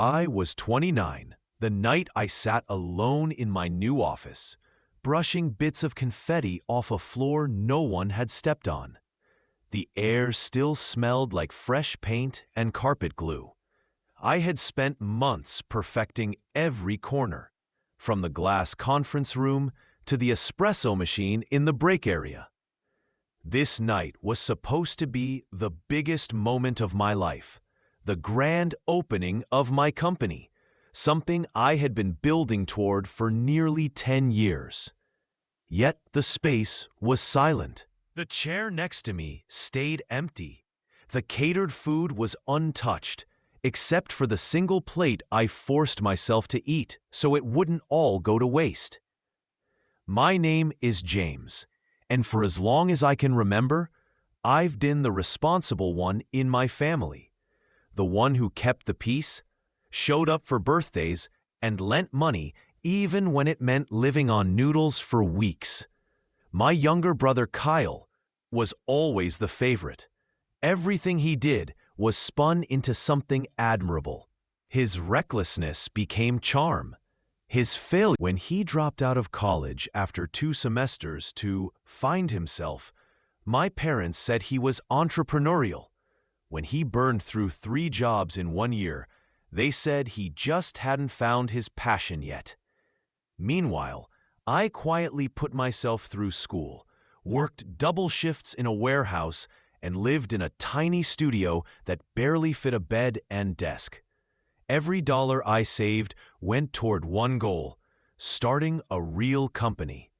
I was 29, the night I sat alone in my new office, brushing bits of confetti off a floor no one had stepped on. The air still smelled like fresh paint and carpet glue. I had spent months perfecting every corner, from the glass conference room to the espresso machine in the break area. This night was supposed to be the biggest moment of my life, the grand opening of my company, something I had been building toward for nearly 10 years. Yet the space was silent. The chair next to me stayed empty. The catered food was untouched, except for the single plate I forced myself to eat so it wouldn't all go to waste. My name is James, and for as long as I can remember, I've been the responsible one in my family, the one who kept the peace, showed up for birthdays, and lent money even when it meant living on noodles for weeks. My younger brother Kyle was always the favorite. Everything he did was spun into something admirable. His recklessness became charm. His failure when he dropped out of college after 2 semesters to find himself, my parents said he was entrepreneurial. When he burned through 3 jobs in 1 year, they said he just hadn't found his passion yet. Meanwhile, I quietly put myself through school, worked double shifts in a warehouse, and lived in a tiny studio that barely fit a bed and desk. Every dollar I saved went toward one goal: starting a real company.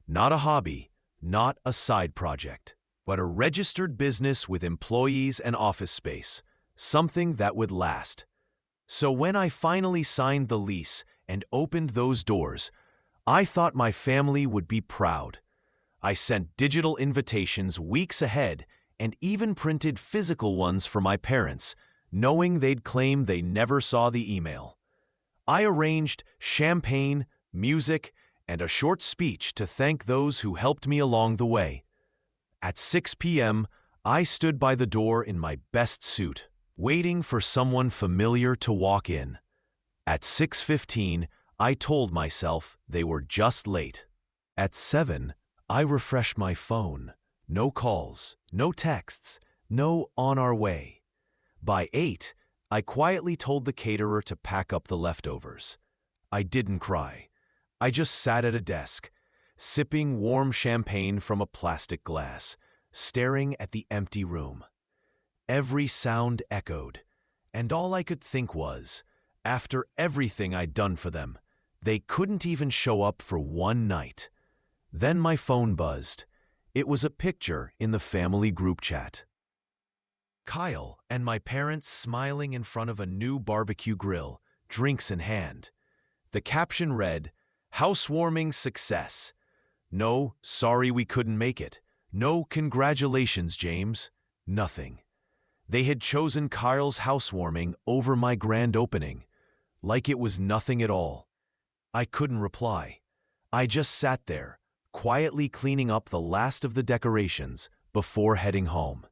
Not a hobby, not a side project, but a registered business with employees and office space, something that would last. So when I finally signed the lease and opened those doors, I thought my family would be proud. I sent digital invitations weeks ahead and even printed physical ones for my parents, knowing they'd claim they never saw the email. I arranged champagne, music, and a short speech to thank those who helped me along the way. At 6 p.m., I stood by the door in my best suit, waiting for someone familiar to walk in. At 6:15, I told myself they were just late. At 7, I refreshed my phone. No calls, no texts, no on our way. By 8, I quietly told the caterer to pack up the leftovers. I didn't cry. I just sat at a desk, sipping warm champagne from a plastic glass, staring at the empty room. Every sound echoed, and all I could think was, after everything I'd done for them, they couldn't even show up for one night. Then my phone buzzed. It was a picture in the family group chat. Kyle and my parents smiling in front of a new barbecue grill, drinks in hand. The caption read, "Housewarming success. No, sorry we couldn't make it. No, congratulations, James." Nothing. They had chosen Kyle's housewarming over my grand opening, like it was nothing at all. I couldn't reply. I just sat there, quietly cleaning up the last of the decorations before heading home.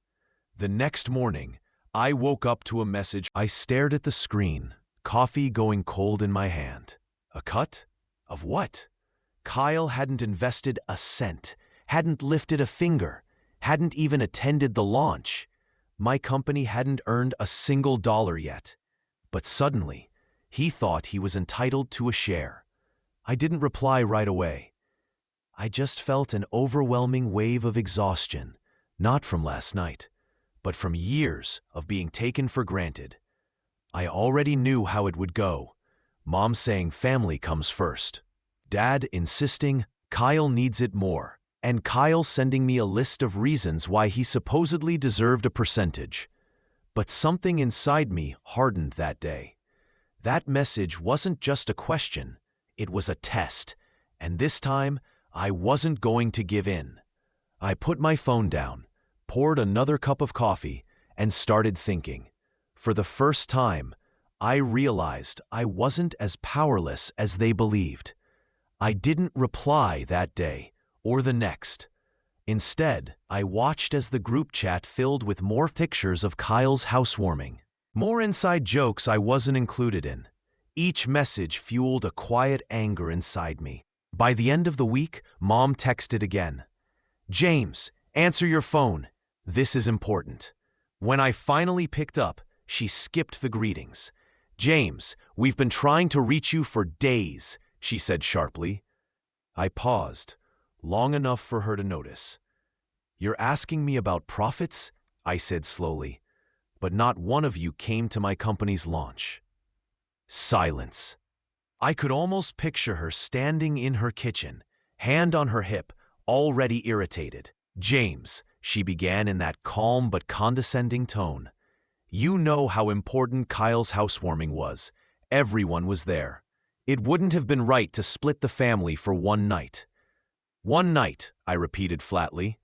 The next morning, I woke up to a message. I stared at the screen, coffee going cold in my hand. A cut? Of what? Kyle hadn't invested a cent, hadn't lifted a finger, hadn't even attended the launch. My company hadn't earned a single dollar yet. But suddenly, he thought he was entitled to a share. I didn't reply right away. I just felt an overwhelming wave of exhaustion, not from last night, but from years of being taken for granted. I already knew how it would go. Mom saying family comes first. Dad insisting Kyle needs it more, and Kyle sending me a list of reasons why he supposedly deserved a percentage. But something inside me hardened that day. That message wasn't just a question, it was a test, and this time I wasn't going to give in. I put my phone down, poured another cup of coffee, and started thinking. For the first time, I realized I wasn't as powerless as they believed. I didn't reply that day or the next. Instead, I watched as the group chat filled with more pictures of Kyle's housewarming. More inside jokes I wasn't included in. Each message fueled a quiet anger inside me. By the end of the week, Mom texted again. "James, answer your phone. This is important." When I finally picked up, she skipped the greetings. "James, we've been trying to reach you for days," she said sharply. I paused, long enough for her to notice. "You're asking me about profits?" I said slowly. "But not one of you came to my company's launch." Silence. I could almost picture her standing in her kitchen, hand on her hip, already irritated. "James," she began in that calm but condescending tone, "you know how important Kyle's housewarming was. Everyone was there. It wouldn't have been right to split the family for one night." "One night," I repeated flatly.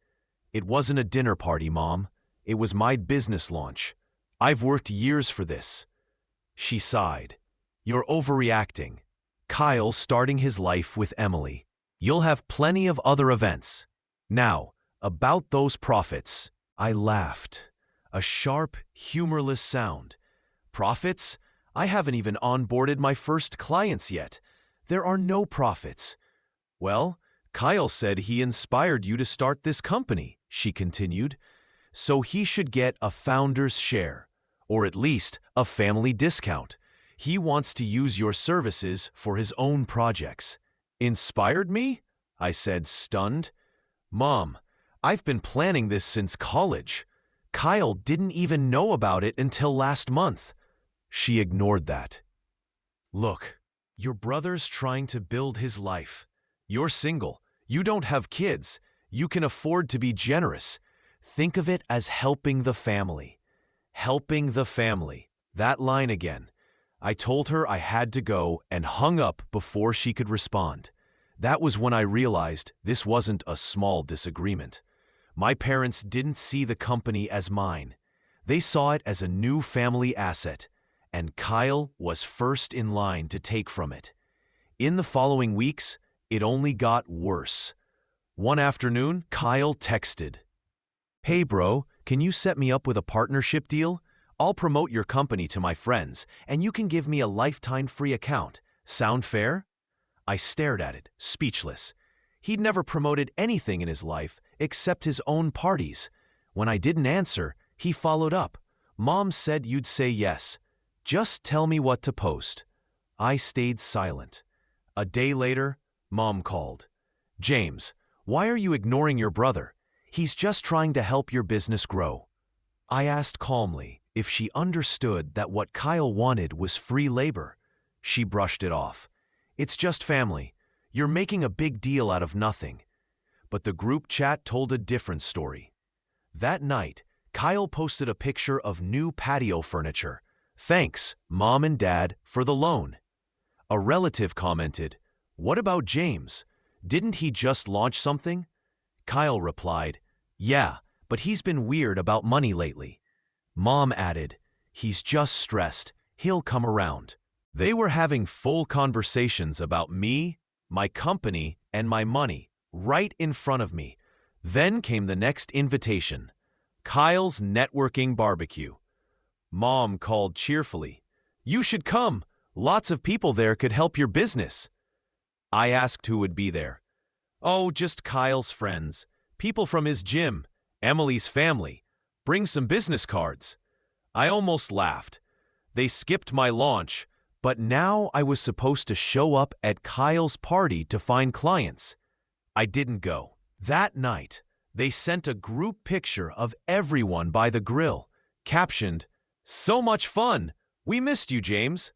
"It wasn't a dinner party, Mom. It was my business launch. I've worked years for this." She sighed. "You're overreacting. Kyle's starting his life with Emily. You'll have plenty of other events. Now, about those profits." I laughed. A sharp, humorless sound. "Profits? I haven't even onboarded my first clients yet. There are no profits." "Well, Kyle said he inspired you to start this company," she continued. "So he should get a founder's share, or at least a family discount. He wants to use your services for his own projects." "Inspired me?" I said, stunned. "Mom, I've been planning this since college. Kyle didn't even know about it until last month." She ignored that. "Look, your brother's trying to build his life. You're single. You don't have kids. You can afford to be generous. Think of it as helping the family." Helping the family. That line again. I told her I had to go and hung up before she could respond. That was when I realized this wasn't a small disagreement. My parents didn't see the company as mine. They saw it as a new family asset, and Kyle was first in line to take from it. In the following weeks, it only got worse. One afternoon, Kyle texted, "Hey bro, can you set me up with a partnership deal? I'll promote your company to my friends, and you can give me a lifetime free account. Sound fair?" I stared at it, speechless. He'd never promoted anything in his life except his own parties. When I didn't answer, he followed up. "Mom said you'd say yes. Just tell me what to post." I stayed silent. A day later, Mom called. "James, why are you ignoring your brother? He's just trying to help your business grow." I asked calmly if she understood that what Kyle wanted was free labor. She brushed it off. "It's just family. You're making a big deal out of nothing." But the group chat told a different story. That night, Kyle posted a picture of new patio furniture. "Thanks, Mom and Dad, for the loan." A relative commented, "What about James? Didn't he just launch something?" Kyle replied, "Yeah, but he's been weird about money lately." Mom added, "He's just stressed. He'll come around." They were having full conversations about me, my company, and my money, right in front of me. Then came the next invitation, Kyle's networking barbecue. Mom called cheerfully, "You should come. Lots of people there could help your business." I asked who would be there. "Oh, just Kyle's friends. People from his gym. Emily's family. Bring some business cards." I almost laughed. They skipped my launch, but now I was supposed to show up at Kyle's party to find clients. I didn't go. That night, they sent a group picture of everyone by the grill, captioned, "So much fun! We missed you, James."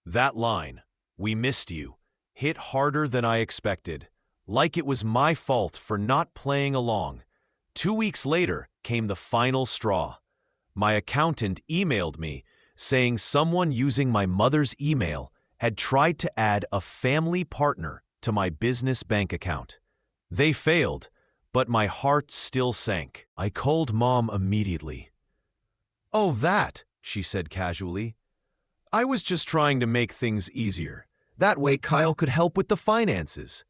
That line, "We missed you," hit harder than I expected, like it was my fault for not playing along. 2 weeks later came the final straw. My accountant emailed me saying someone using my mother's email had tried to add a family partner to my business bank account. They failed, but my heart still sank. I called Mom immediately. "Oh, that," she said casually. "I was just trying to make things easier. That way Kyle could help with the finances."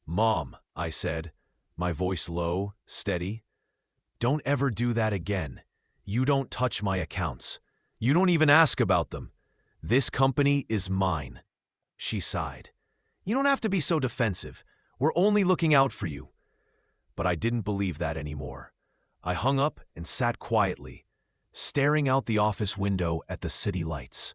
"Mom," I said, my voice low, steady, "don't ever do that again. You don't touch my accounts. You don't even ask about them. This company is mine." She sighed. "You don't have to be so defensive. We're only looking out for you." But I didn't believe that anymore. I hung up and sat quietly, staring out the office window at the city lights.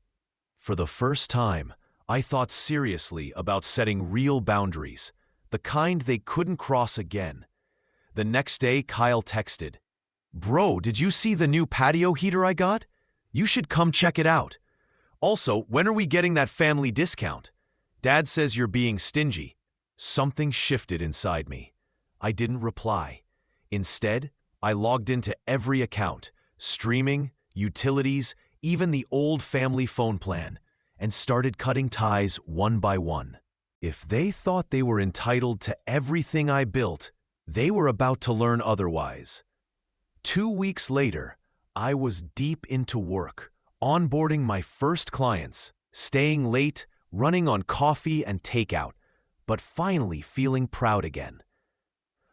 For the first time, I thought seriously about setting real boundaries, the kind they couldn't cross again. The next day, Kyle texted, "Bro, did you see the new patio heater I got? You should come check it out. Also, when are we getting that family discount? Dad says you're being stingy." Something shifted inside me. I didn't reply. Instead, I logged into every account, streaming, utilities, even the old family phone plan, and started cutting ties one by one. If they thought they were entitled to everything I built, they were about to learn otherwise. 2 weeks later, I was deep into work, onboarding my first clients, staying late, running on coffee and takeout, but finally feeling proud again.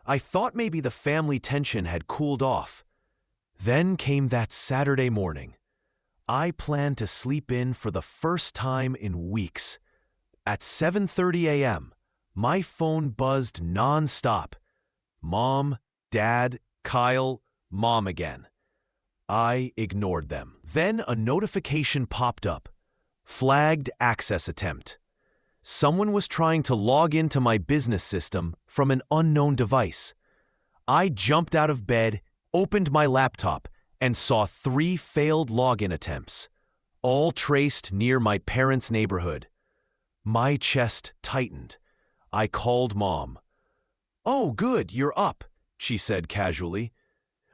I thought maybe the family tension had cooled off. Then came that Saturday morning. I planned to sleep in for the first time in weeks. At 7:30 a.m., my phone buzzed nonstop. Mom, Dad, Kyle, Mom again. I ignored them. Then a notification popped up. Flagged access attempt. Someone was trying to log into my business system from an unknown device. I jumped out of bed, opened my laptop, and saw 3 failed login attempts, all traced near my parents' neighborhood. My chest tightened. I called Mom. "Oh, good, you're up," she said casually.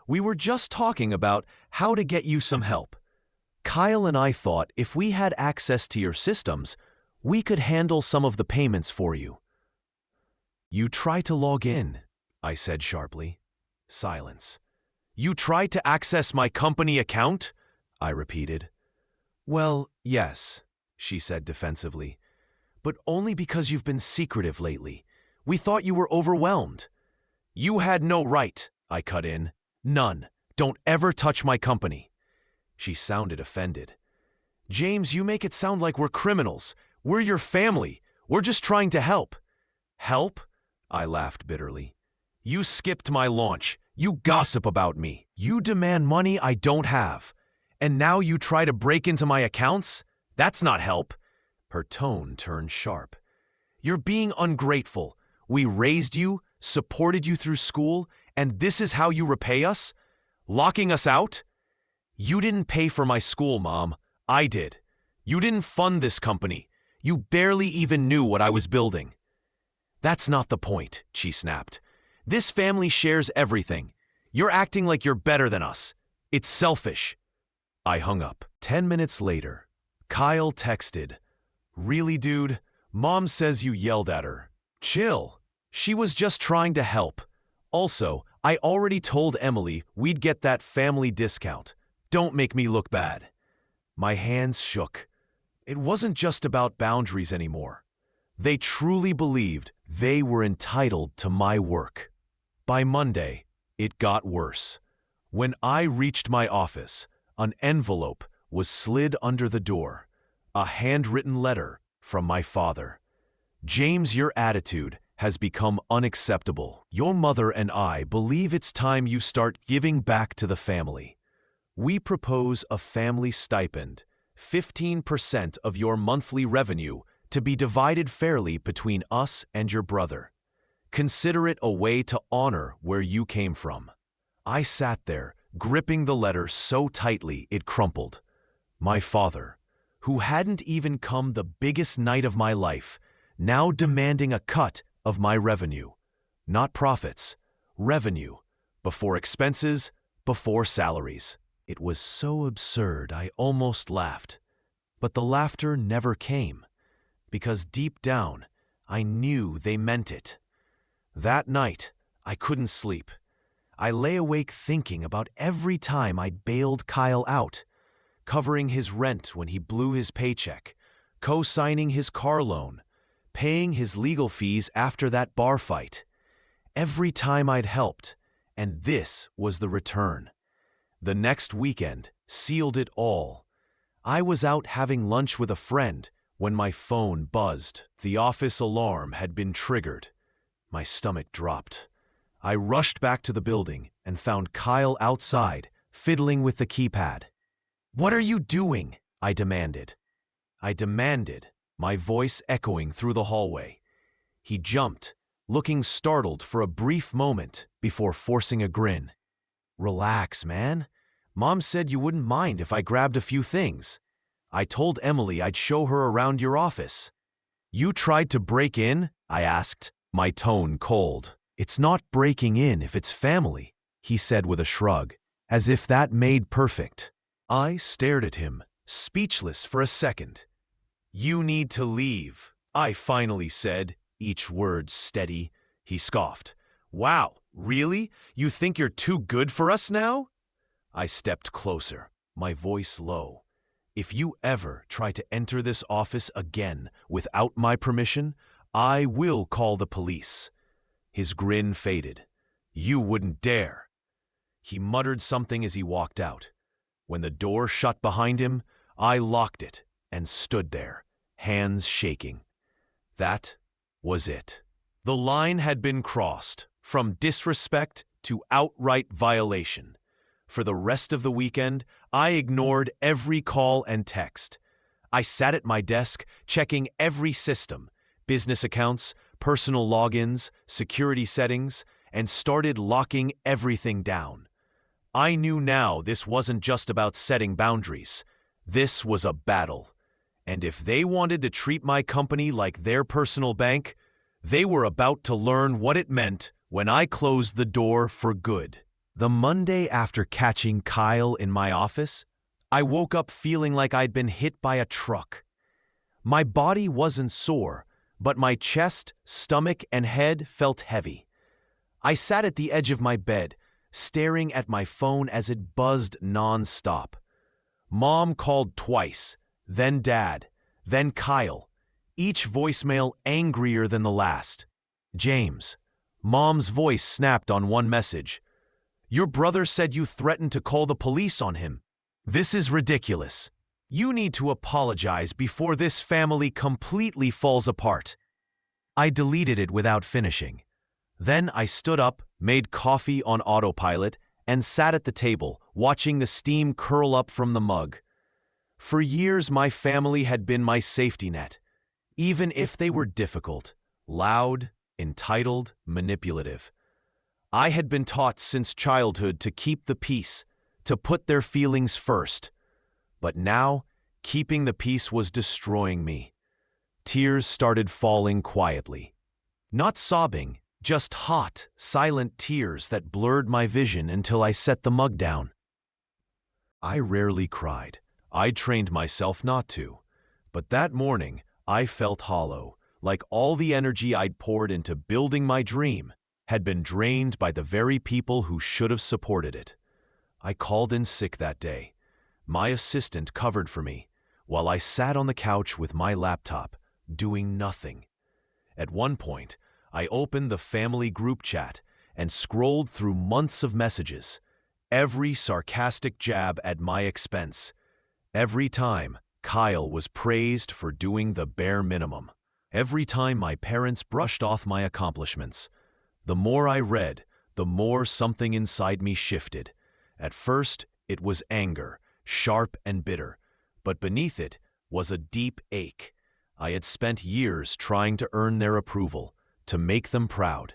"We were just talking about how to get you some help. Kyle and I thought if we had access to your systems, we could handle some of the payments for you." "You tried to log in," I said sharply. Silence. "You tried to access my company account?" I repeated. "Well, yes," she said defensively, "but only because you've been secretive lately. We thought you were overwhelmed." "You had no right," I cut in. "None. Don't ever touch my company." She sounded offended. "James, you make it sound like we're criminals. We're your family. We're just trying to help." "Help?" I laughed bitterly. "You skipped my launch. You gossip about me. You demand money I don't have. And now you try to break into my accounts? That's not help." Her tone turned sharp. "You're being ungrateful. We raised you, supported you through school, and this is how you repay us? Locking us out? You didn't pay for my school, Mom. I did. You didn't fund this company. You barely even knew what I was building." "That's not the point," she snapped. "This family shares everything. You're acting like you're better than us. It's selfish." I hung up. 10 minutes later, Kyle texted, "Really, dude? Mom says you yelled at her. Chill. She was just trying to help. Also, I already told Emily we'd get that family discount. Don't make me look bad." My hands shook. It wasn't just about boundaries anymore. They truly believed they were entitled to my work. By Monday, it got worse. When I reached my office, an envelope was slid under the door, a handwritten letter from my father. "James, your attitude has become unacceptable. Your mother and I believe it's time you start giving back to the family. We propose a family stipend, 15% of your monthly revenue, to be divided fairly between us and your brother. Consider it a way to honor where you came from." I sat there, gripping the letter so tightly it crumpled. My father, who hadn't even come the biggest night of my life, now demanding a cut of my revenue. Not profits, revenue, before expenses, before salaries. It was so absurd I almost laughed. But the laughter never came, because deep down, I knew they meant it. That night, I couldn't sleep. I lay awake thinking about every time I'd bailed Kyle out, covering his rent when he blew his paycheck, co-signing his car loan, paying his legal fees after that bar fight. Every time I'd helped, and this was the return. The next weekend sealed it all. I was out having lunch with a friend when my phone buzzed. The office alarm had been triggered. My stomach dropped. I rushed back to the building and found Kyle outside, fiddling with the keypad. "What are you doing?" I demanded. My voice echoing through the hallway. He jumped, looking startled for a brief moment before forcing a grin. "Relax, man. Mom said you wouldn't mind if I grabbed a few things. I told Emily I'd show her around your office." "You tried to break in?" I asked, my tone cold. "It's not breaking in if it's family," he said with a shrug, as if that made perfect. I stared at him, speechless for a second. "You need to leave," I finally said, each word steady. He scoffed. "Wow, really? You think you're too good for us now?" I stepped closer, my voice low. "If you ever try to enter this office again without my permission, I will call the police." His grin faded. "You wouldn't dare." He muttered something as he walked out. When the door shut behind him, I locked it and stood there, hands shaking. That was it. The line had been crossed, from disrespect to outright violation. For the rest of the weekend, I ignored every call and text. I sat at my desk, checking every system, business accounts, personal logins, security settings, and started locking everything down. I knew now this wasn't just about setting boundaries. This was a battle. And if they wanted to treat my company like their personal bank, they were about to learn what it meant when I closed the door for good. The Monday after catching Kyle in my office, I woke up feeling like I'd been hit by a truck. My body wasn't sore, but my chest, stomach, and head felt heavy. I sat at the edge of my bed, staring at my phone as it buzzed non-stop. Mom called twice, then Dad, then Kyle, each voicemail angrier than the last. "James." Mom's voice snapped on one message. "Your brother said you threatened to call the police on him. This is ridiculous. You need to apologize before this family completely falls apart." I deleted it without finishing. Then I stood up, made coffee on autopilot, and sat at the table, watching the steam curl up from the mug. For years, my family had been my safety net, even if they were difficult, loud, entitled, manipulative. I had been taught since childhood to keep the peace, to put their feelings first. But now, keeping the peace was destroying me. Tears started falling quietly. Not sobbing, just hot, silent tears that blurred my vision until I set the mug down. I rarely cried. I trained myself not to. But that morning, I felt hollow, like all the energy I'd poured into building my dream had been drained by the very people who should have supported it. I called in sick that day. My assistant covered for me, while I sat on the couch with my laptop, doing nothing. At one point, I opened the family group chat and scrolled through months of messages, every sarcastic jab at my expense. Every time, Kyle was praised for doing the bare minimum. Every time my parents brushed off my accomplishments. The more I read, the more something inside me shifted. At first, it was anger, sharp and bitter, but beneath it was a deep ache. I had spent years trying to earn their approval, to make them proud.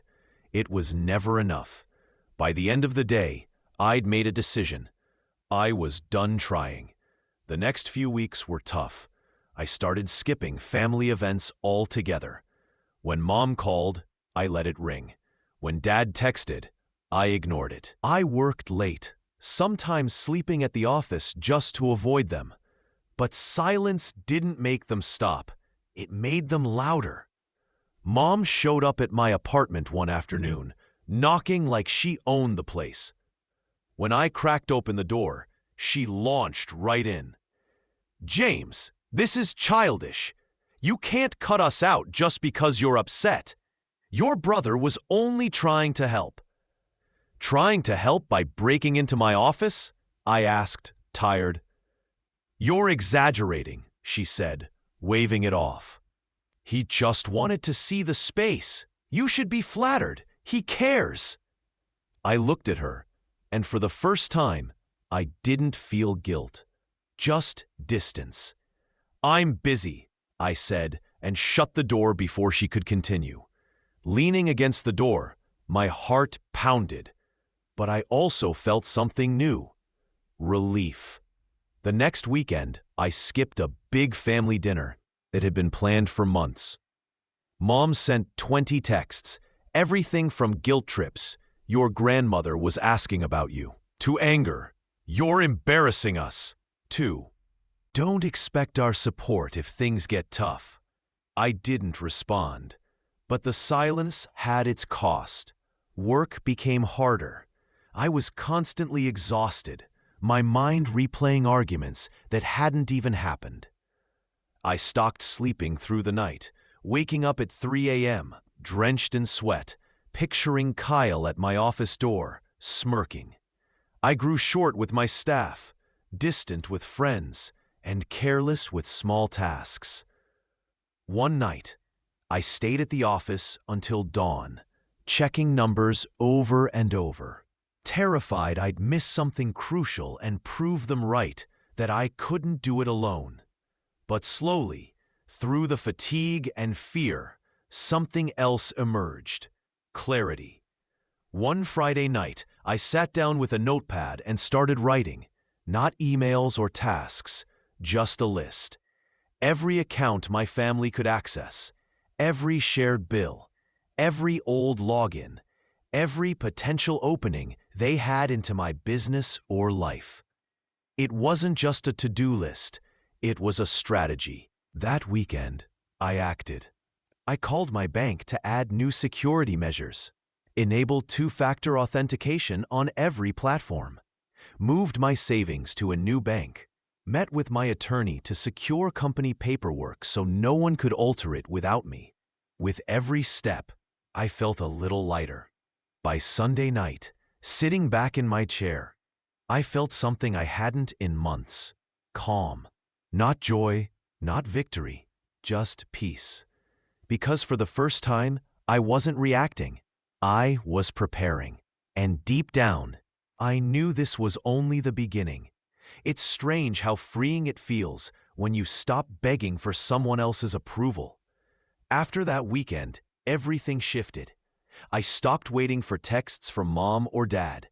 It was never enough. By the end of the day, I'd made a decision. I was done trying. The next few weeks were tough. I started skipping family events altogether. When Mom called, I let it ring. When Dad texted, I ignored it. I worked late, sometimes sleeping at the office just to avoid them. But silence didn't make them stop. It made them louder. Mom showed up at my apartment one afternoon, knocking like she owned the place. When I cracked open the door, she launched right in. "James, this is childish. You can't cut us out just because you're upset. Your brother was only trying to help." "Trying to help by breaking into my office?" I asked, tired. "You're exaggerating," she said, waving it off. "He just wanted to see the space. You should be flattered. He cares." I looked at her, and for the first time, I didn't feel guilt, just distance. "I'm busy," I said, and shut the door before she could continue. Leaning against the door, my heart pounded, but I also felt something new: relief. The next weekend, I skipped a big family dinner that had been planned for months. Mom sent 20 texts, everything from guilt trips, "Your grandmother was asking about you," to anger, "You're embarrassing us," to, "Don't expect our support if things get tough." I didn't respond, but the silence had its cost. Work became harder. I was constantly exhausted, my mind replaying arguments that hadn't even happened. I stopped sleeping through the night, waking up at 3 a.m., drenched in sweat, picturing Kyle at my office door, smirking. I grew short with my staff, distant with friends, and careless with small tasks. One night, I stayed at the office until dawn, checking numbers over and over, terrified I'd miss something crucial and prove them right, that I couldn't do it alone. But slowly, through the fatigue and fear, something else emerged: clarity. One Friday night, I sat down with a notepad and started writing, not emails or tasks, just a list. Every account my family could access, every shared bill, every old login, every potential opening they had into my business or life. It wasn't just a to-do list, it was a strategy. That weekend, I acted. I called my bank to add new security measures, enabled two-factor authentication on every platform, moved my savings to a new bank, met with my attorney to secure company paperwork so no one could alter it without me. With every step, I felt a little lighter. By Sunday night, sitting back in my chair, I felt something I hadn't in months: calm. Not joy, not victory, just peace. Because for the first time, I wasn't reacting. I was preparing. And deep down, I knew this was only the beginning. It's strange how freeing it feels when you stop begging for someone else's approval. After that weekend, everything shifted. I stopped waiting for texts from mom or dad,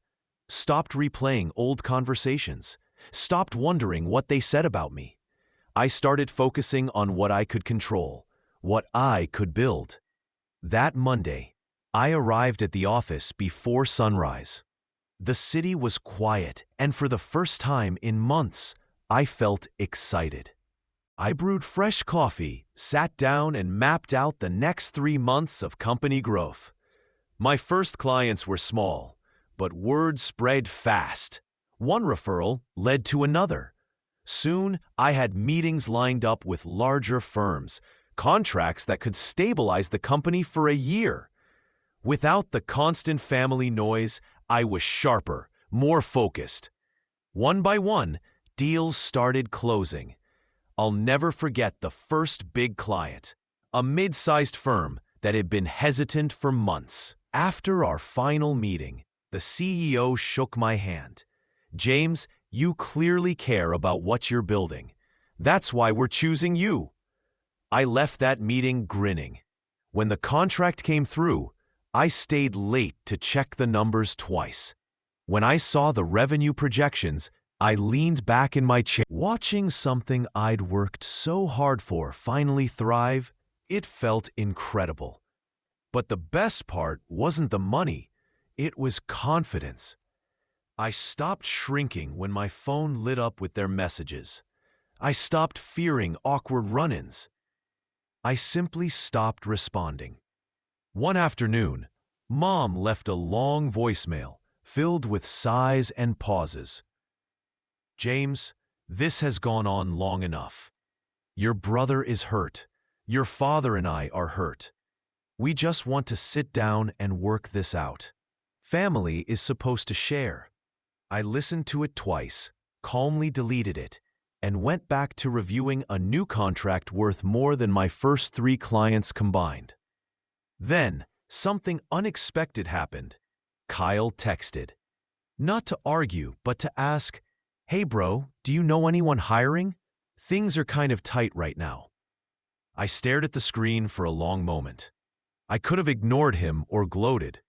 stopped replaying old conversations, stopped wondering what they said about me. I started focusing on what I could control, what I could build. That Monday, I arrived at the office before sunrise. The city was quiet, and for the first time in months, I felt excited. I brewed fresh coffee, sat down, and mapped out the next 3 months of company growth. My first clients were small, but word spread fast. One referral led to another. Soon, I had meetings lined up with larger firms, contracts that could stabilize the company for a year. Without the constant family noise, I was sharper, more focused. One by one, deals started closing. I'll never forget the first big client, a mid-sized firm that had been hesitant for months. After our final meeting, the CEO shook my hand. "James, you clearly care about what you're building. That's why we're choosing you." I left that meeting grinning. When the contract came through, I stayed late to check the numbers twice. When I saw the revenue projections, I leaned back in my chair. Watching something I'd worked so hard for finally thrive, it felt incredible. But the best part wasn't the money, it was confidence. I stopped shrinking when my phone lit up with their messages. I stopped fearing awkward run-ins. I simply stopped responding. One afternoon, Mom left a long voicemail filled with sighs and pauses. "James, this has gone on long enough. Your brother is hurt. Your father and I are hurt. We just want to sit down and work this out. Family is supposed to share." I listened to it twice, calmly deleted it, and went back to reviewing a new contract worth more than my first 3 clients combined. Then, something unexpected happened. Kyle texted. Not to argue, but to ask, "Hey bro, do you know anyone hiring? Things are kind of tight right now." I stared at the screen for a long moment. I could have ignored him or gloated.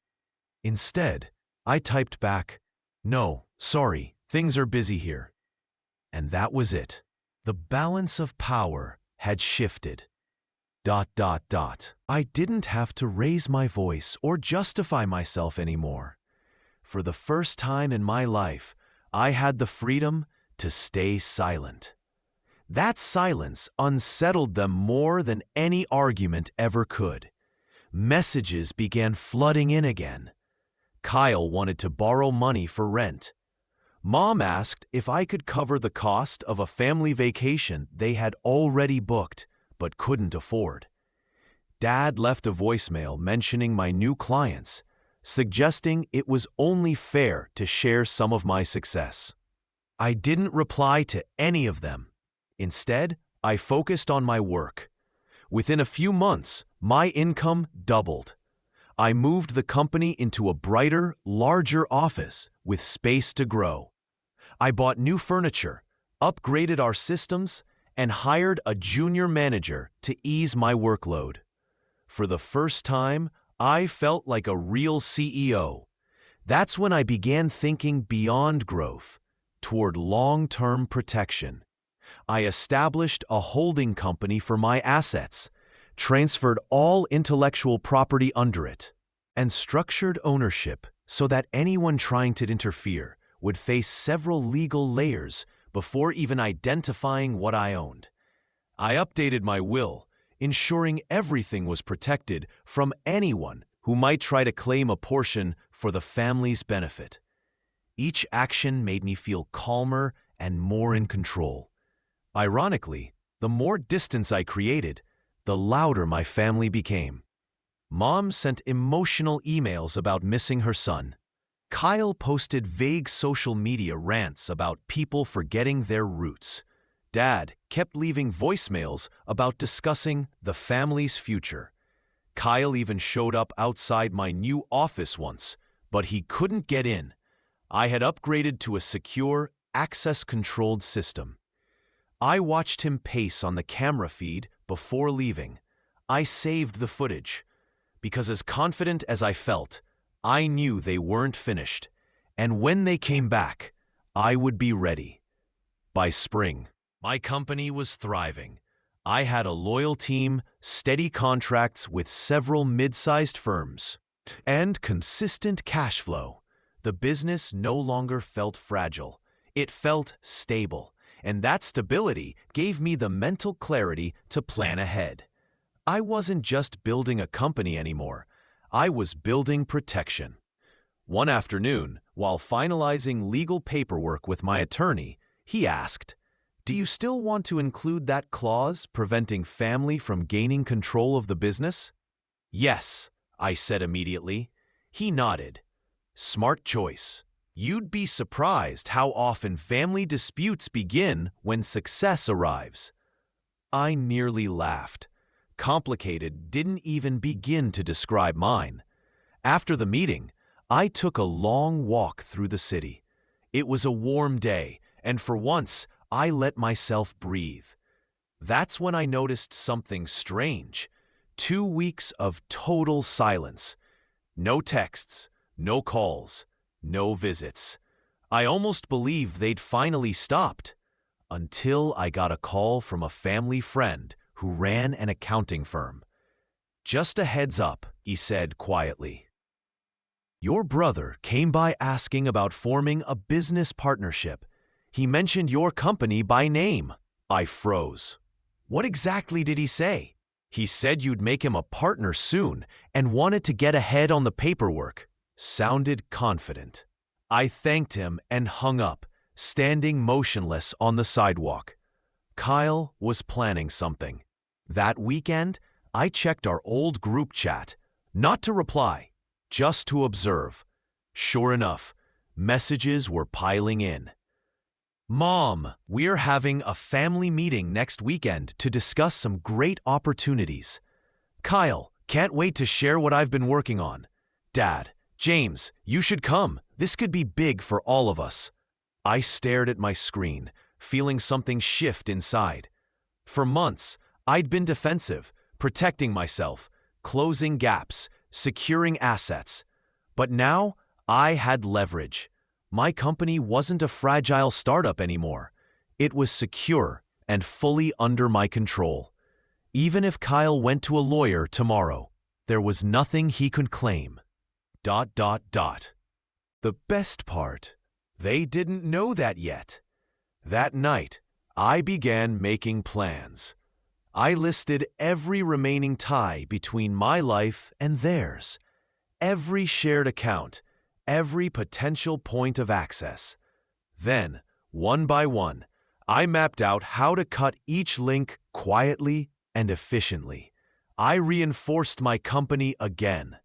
Instead, I typed back, "No, sorry, things are busy here." And that was it. The balance of power had shifted. ... I didn't have to raise my voice or justify myself anymore. For the first time in my life, I had the freedom to stay silent. That silence unsettled them more than any argument ever could. Messages began flooding in again. Kyle wanted to borrow money for rent. Mom asked if I could cover the cost of a family vacation they had already booked but couldn't afford. Dad left a voicemail mentioning my new clients, suggesting it was only fair to share some of my success. I didn't reply to any of them. Instead, I focused on my work. Within a few months, my income doubled. I moved the company into a brighter, larger office with space to grow. I bought new furniture, upgraded our systems, and hired a junior manager to ease my workload. For the first time, I felt like a real CEO. That's when I began thinking beyond growth, toward long-term protection. I established a holding company for my assets, transferred all intellectual property under it, and structured ownership so that anyone trying to interfere would face several legal layers before even identifying what I owned. I updated my will, ensuring everything was protected from anyone who might try to claim a portion for the family's benefit. Each action made me feel calmer and more in control. Ironically, the more distance I created, the louder my family became. Mom sent emotional emails about missing her son. Kyle posted vague social media rants about people forgetting their roots. Dad kept leaving voicemails about discussing the family's future. Kyle even showed up outside my new office once, but he couldn't get in. I had upgraded to a secure, access-controlled system. I watched him pace on the camera feed before leaving. I saved the footage, because as confident as I felt, I knew they weren't finished, and when they came back, I would be ready. By spring, my company was thriving. I had a loyal team, steady contracts with several mid-sized firms, and consistent cash flow. The business no longer felt fragile. It felt stable, and that stability gave me the mental clarity to plan ahead. I wasn't just building a company anymore. I was building protection. One afternoon, while finalizing legal paperwork with my attorney, he asked, "Do you still want to include that clause preventing family from gaining control of the business?" "Yes," I said immediately. He nodded. "Smart choice. You'd be surprised how often family disputes begin when success arrives." I nearly laughed. Complicated didn't even begin to describe mine. After the meeting, I took a long walk through the city. It was a warm day, and for once, I let myself breathe. That's when I noticed something strange. 2 weeks of total silence. No texts, no calls, no visits. I almost believed they'd finally stopped, until I got a call from a family friend who ran an accounting firm. "Just a heads up," he said quietly. "Your brother came by asking about forming a business partnership. He mentioned your company by name." I froze. "What exactly did he say?" "He said you'd make him a partner soon and wanted to get ahead on the paperwork." Sounded confident. I thanked him and hung up, standing motionless on the sidewalk. Kyle was planning something. That weekend, I checked our old group chat, not to reply, just to observe. Sure enough, messages were piling in. Mom, we're having a family meeting next weekend to discuss some great opportunities. Kyle, can't wait to share what I've been working on. Dad, James, you should come. This could be big for all of us. I stared at my screen, feeling something shift inside. For months, I'd been defensive, protecting myself, closing gaps, securing assets. But now, I had leverage. My company wasn't a fragile startup anymore. It was secure and fully under my control. Even if Kyle went to a lawyer tomorrow, there was nothing he could claim. ... The best part, they didn't know that yet. That night, I began making plans. I listed every remaining tie between my life and theirs, every shared account, every potential point of access. Then, one by one, I mapped out how to cut each link quietly and efficiently. I reinforced my company again,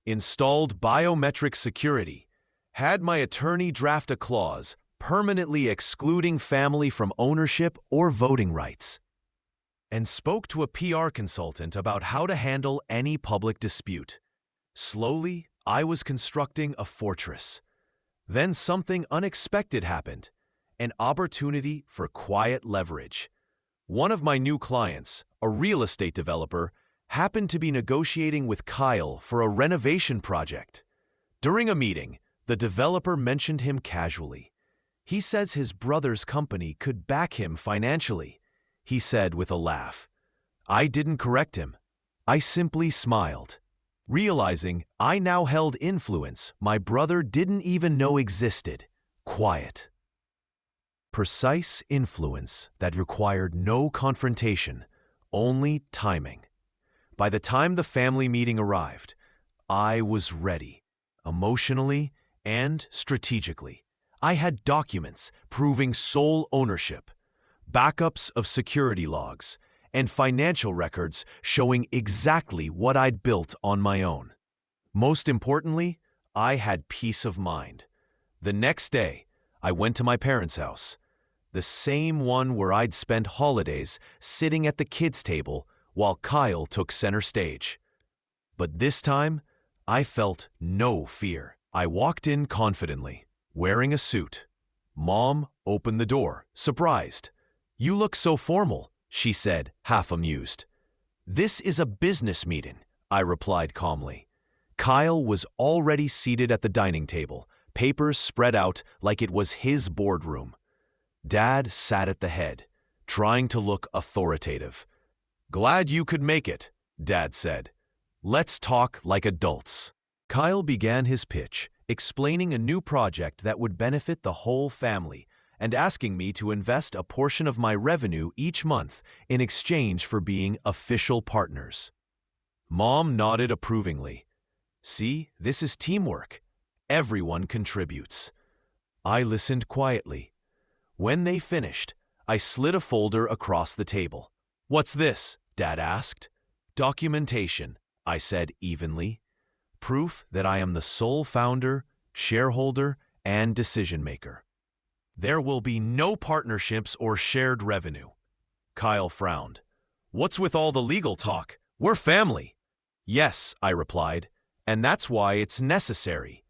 installed biometric security, had my attorney draft a clause permanently excluding family from ownership or voting rights, and spoke to a PR consultant about how to handle any public dispute. Slowly, I was constructing a fortress. Then something unexpected happened, an opportunity for quiet leverage. One of my new clients, a real estate developer, happened to be negotiating with Kyle for a renovation project. During a meeting, the developer mentioned him casually. He says his brother's company could back him financially, he said with a laugh. I didn't correct him. I simply smiled, realizing I now held influence my brother didn't even know existed. Quiet. Precise influence that required no confrontation, only timing. By the time the family meeting arrived, I was ready, emotionally and strategically. I had documents proving sole ownership, backups of security logs, and financial records showing exactly what I'd built on my own. Most importantly, I had peace of mind. The next day, I went to my parents' house, the same one where I'd spent holidays sitting at the kids' table while Kyle took center stage. But this time, I felt no fear. I walked in confidently, wearing a suit. Mom opened the door, surprised. "You look so formal," she said, half amused. "This is a business meeting," I replied calmly. Kyle was already seated at the dining table, papers spread out like it was his boardroom. Dad sat at the head, trying to look authoritative. "Glad you could make it," Dad said. "Let's talk like adults." Kyle began his pitch, explaining a new project that would benefit the whole family and asking me to invest a portion of my revenue each month in exchange for being official partners. Mom nodded approvingly. "See, this is teamwork. Everyone contributes." I listened quietly. When they finished, I slid a folder across the table. "What's this?" Dad asked. "Documentation," I said evenly. "Proof that I am the sole founder, shareholder, and decision-maker. There will be no partnerships or shared revenue." Kyle frowned. "What's with all the legal talk? We're family." "Yes," I replied, "and that's why it's necessary.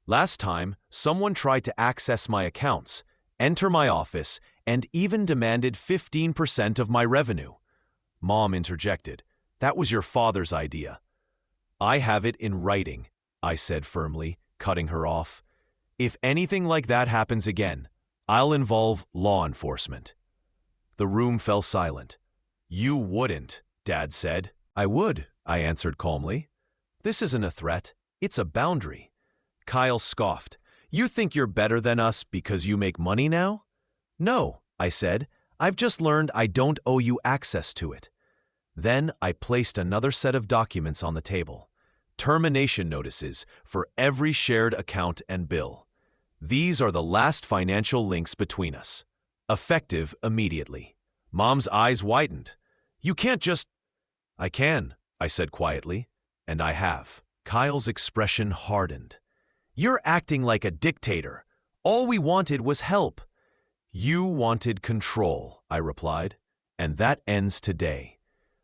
Last time, someone tried to access my accounts, enter my office, and even demanded 15% of my revenue." Mom interjected. "That was your father's idea." "I have it in writing," I said firmly, cutting her off. "If anything like that happens again, I'll involve law enforcement." The room fell silent. "You wouldn't," Dad said. "I would," I answered calmly. "This isn't a threat, it's a boundary." Kyle scoffed. "You think you're better than us because you make money now?" "No," I said. "I've just learned I don't owe you access to it." Then I placed another set of documents on the table. Termination notices for every shared account and bill. These are the last financial links between us. Effective immediately. Mom's eyes widened. "You can't just—" "I can," I said quietly, "and I have." Kyle's expression hardened. "You're acting like a dictator. All we wanted was help." You wanted control, I replied, and that ends today.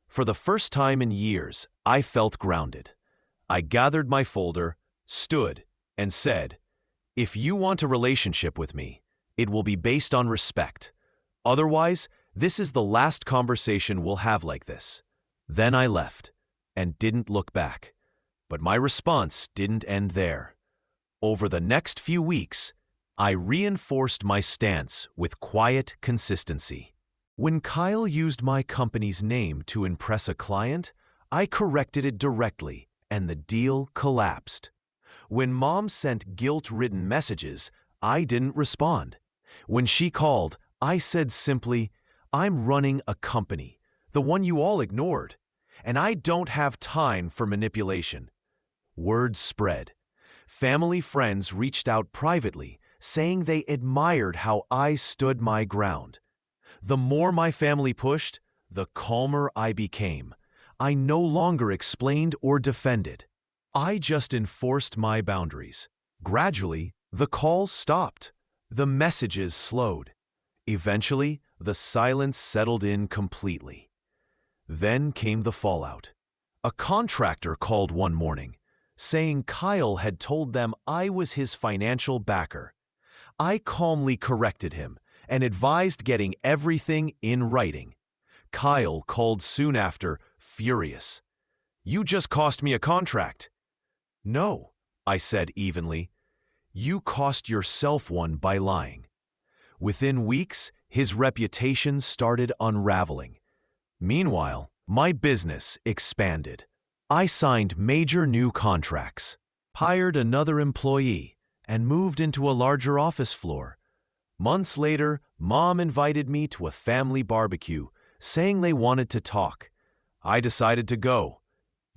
For the first time in years, I felt grounded. I gathered my folder, stood, and said, if you want a relationship with me, it will be based on respect. Otherwise, this is the last conversation we'll have like this. Then I left, and didn't look back. But my response didn't end there. Over the next few weeks, I reinforced my stance with quiet consistency. When Kyle used my company's name to impress a client, I corrected it directly, and the deal collapsed. When Mom sent guilt-ridden messages, I didn't respond. When she called, I said simply, I'm running a company, the one you all ignored, and I don't have time for manipulation. Word spread. Family friends reached out privately, saying they admired how I stood my ground. The more my family pushed, the calmer I became. I no longer explained or defended. I just enforced my boundaries. Gradually, the calls stopped. The messages slowed. Eventually, the silence settled in completely. Then came the fallout. A contractor called one morning, saying Kyle had told them I was his financial backer. I calmly corrected him and advised getting everything in writing. Kyle called soon after, furious. You just cost me a contract. No, I said evenly. You cost yourself one by lying. Within weeks, his reputation started unraveling. Meanwhile, my business expanded. I signed major new contracts, hired another employee, and moved into a larger office floor. Months later, Mom invited me to a family barbecue, saying they wanted to talk. I decided to go.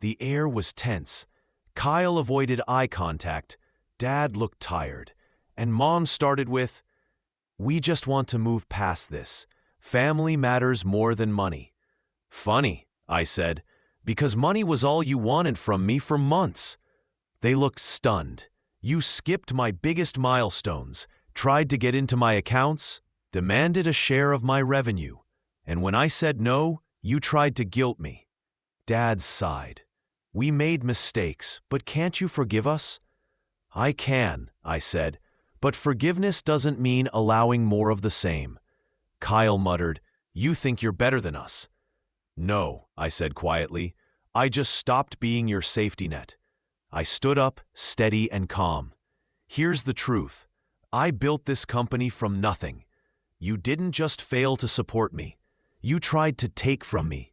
The air was tense. Kyle avoided eye contact, Dad looked tired, and Mom started with, we just want to move past this. Family matters more than money. Funny, I said, because money was all you wanted from me for months. They looked stunned. You skipped my biggest milestones, tried to get into my accounts, demanded a share of my revenue, and when I said no, you tried to guilt me. Dad sighed. We made mistakes, but can't you forgive us? I can, I said, but forgiveness doesn't mean allowing more of the same. Kyle muttered, you think you're better than us. No, I said quietly, I just stopped being your safety net. I stood up, steady and calm. Here's the truth. I built this company from nothing. You didn't just fail to support me. You tried to take from me.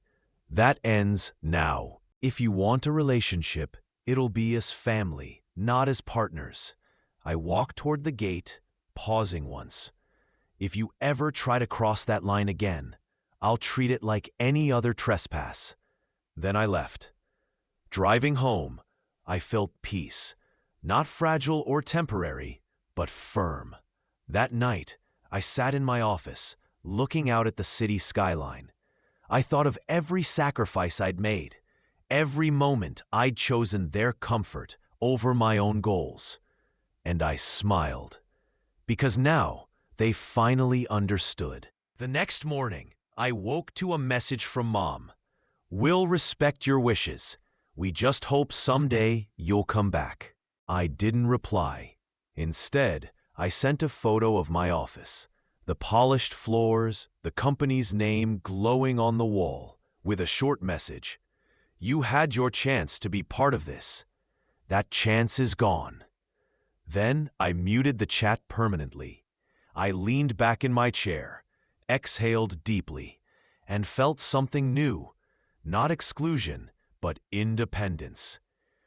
That ends now. If you want a relationship, it'll be as family, not as partners. I walked toward the gate, pausing once. If you ever try to cross that line again, I'll treat it like any other trespass. Then I left. Driving home, I felt peace, not fragile or temporary, but firm. That night, I sat in my office, looking out at the city skyline. I thought of every sacrifice I'd made, every moment I'd chosen their comfort over my own goals. And I smiled, because now they finally understood. The next morning, I woke to a message from Mom. We'll respect your wishes. We just hope someday you'll come back. I didn't reply. Instead, I sent a photo of my office, the polished floors, the company's name glowing on the wall, with a short message. You had your chance to be part of this. That chance is gone. Then I muted the chat permanently. I leaned back in my chair, exhaled deeply, and felt something new, not exclusion, but independence.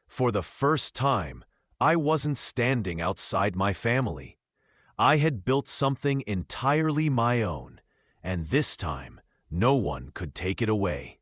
For the first time, I wasn't standing outside my family. I had built something entirely my own, and this time, no one could take it away.